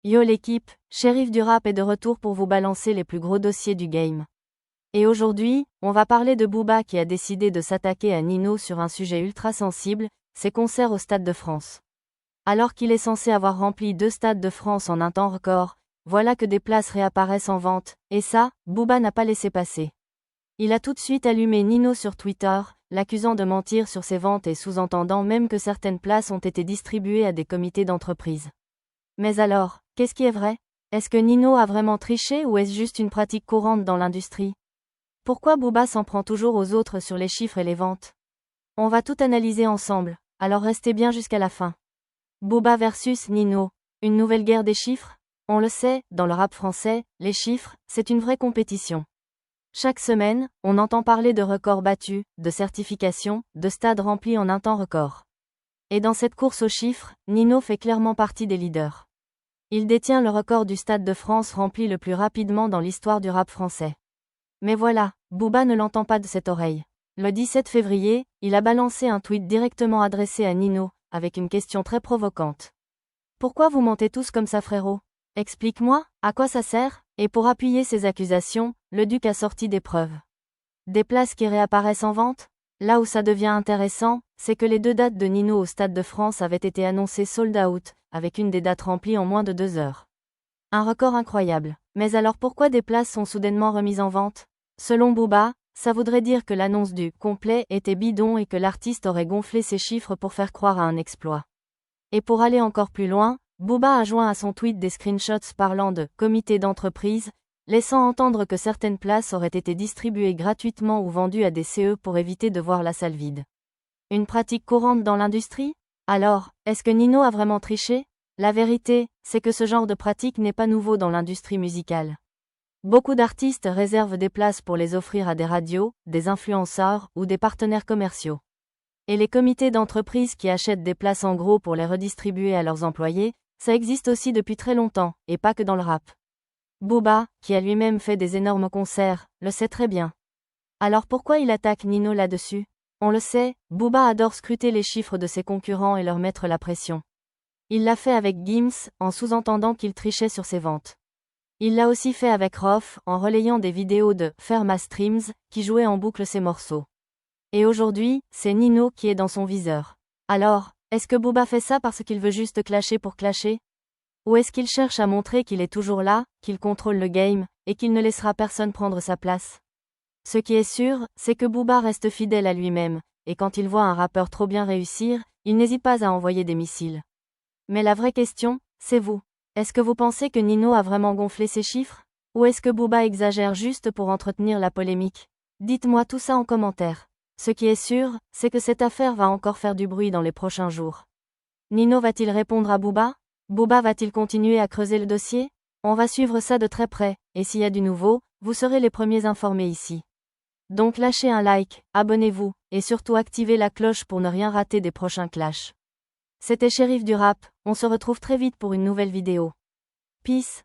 Yo l'équipe, Shérif du rap est de retour pour vous balancer les plus gros dossiers du game. Et aujourd'hui, on va parler de Booba qui a décidé de s'attaquer à Nino sur un sujet ultra sensible, ses concerts au Stade de France. Alors qu'il est censé avoir rempli 2 stades de France en un temps record, voilà que des places réapparaissent en vente, et ça, Booba n'a pas laissé passer. Il a tout de suite allumé Nino sur Twitter, l'accusant de mentir sur ses ventes et sous-entendant même que certaines places ont été distribuées à des comités d'entreprise. Mais alors, qu'est-ce qui est vrai? Est-ce que Nino a vraiment triché ou est-ce juste une pratique courante dans l'industrie? Pourquoi Booba s'en prend toujours aux autres sur les chiffres et les ventes? On va tout analyser ensemble, alors restez bien jusqu'à la fin. Booba versus Nino, une nouvelle guerre des chiffres? On le sait, dans le rap français, les chiffres, c'est une vraie compétition. Chaque semaine, on entend parler de records battus, de certifications, de stades remplis en un temps record. Et dans cette course aux chiffres, Nino fait clairement partie des leaders. Il détient le record du Stade de France rempli le plus rapidement dans l'histoire du rap français. Mais voilà, Booba ne l'entend pas de cette oreille. Le 17 février, il a balancé un tweet directement adressé à Nino, avec une question très provocante. Pourquoi vous mentez tous comme ça frérot? Explique-moi, à quoi ça sert? Et pour appuyer ses accusations, le duc a sorti des preuves. Des places qui réapparaissent en vente? Là où ça devient intéressant, c'est que les 2 dates de Nino au Stade de France avaient été annoncées sold out, avec une des dates remplies en moins de 2 heures. Un record incroyable. Mais alors pourquoi des places sont soudainement remises en vente? Selon Booba, ça voudrait dire que l'annonce du complet était bidon et que l'artiste aurait gonflé ses chiffres pour faire croire à un exploit. Et pour aller encore plus loin, Booba a joint à son tweet des screenshots parlant de comité d'entreprise, laissant entendre que certaines places auraient été distribuées gratuitement ou vendues à des CE pour éviter de voir la salle vide. Une pratique courante dans l'industrie? Alors, est-ce que Nino a vraiment triché? La vérité, c'est que ce genre de pratique n'est pas nouveau dans l'industrie musicale. Beaucoup d'artistes réservent des places pour les offrir à des radios, des influenceurs ou des partenaires commerciaux. Et les comités d'entreprise qui achètent des places en gros pour les redistribuer à leurs employés, ça existe aussi depuis très longtemps, et pas que dans le rap. Booba, qui a lui-même fait des énormes concerts, le sait très bien. Alors pourquoi il attaque Nino là-dessus? On le sait, Booba adore scruter les chiffres de ses concurrents et leur mettre la pression. Il l'a fait avec Gims, en sous-entendant qu'il trichait sur ses ventes. Il l'a aussi fait avec Rof, en relayant des vidéos de Ferma Streams, qui jouaient en boucle ses morceaux. Et aujourd'hui, c'est Nino qui est dans son viseur. Alors, est-ce que Booba fait ça parce qu'il veut juste clasher pour clasher? Ou est-ce qu'il cherche à montrer qu'il est toujours là, qu'il contrôle le game, et qu'il ne laissera personne prendre sa place? Ce qui est sûr, c'est que Booba reste fidèle à lui-même, et quand il voit un rappeur trop bien réussir, il n'hésite pas à envoyer des missiles. Mais la vraie question, c'est vous. Est-ce que vous pensez que Nino a vraiment gonflé ses chiffres? Ou est-ce que Booba exagère juste pour entretenir la polémique? Dites-moi tout ça en commentaire. Ce qui est sûr, c'est que cette affaire va encore faire du bruit dans les prochains jours. Nino va-t-il répondre à Booba? Booba va-t-il continuer à creuser le dossier? On va suivre ça de très près, et s'il y a du nouveau, vous serez les premiers informés ici. Donc lâchez un like, abonnez-vous, et surtout activez la cloche pour ne rien rater des prochains clashs. C'était Shérif du rap, on se retrouve très vite pour une nouvelle vidéo. Peace.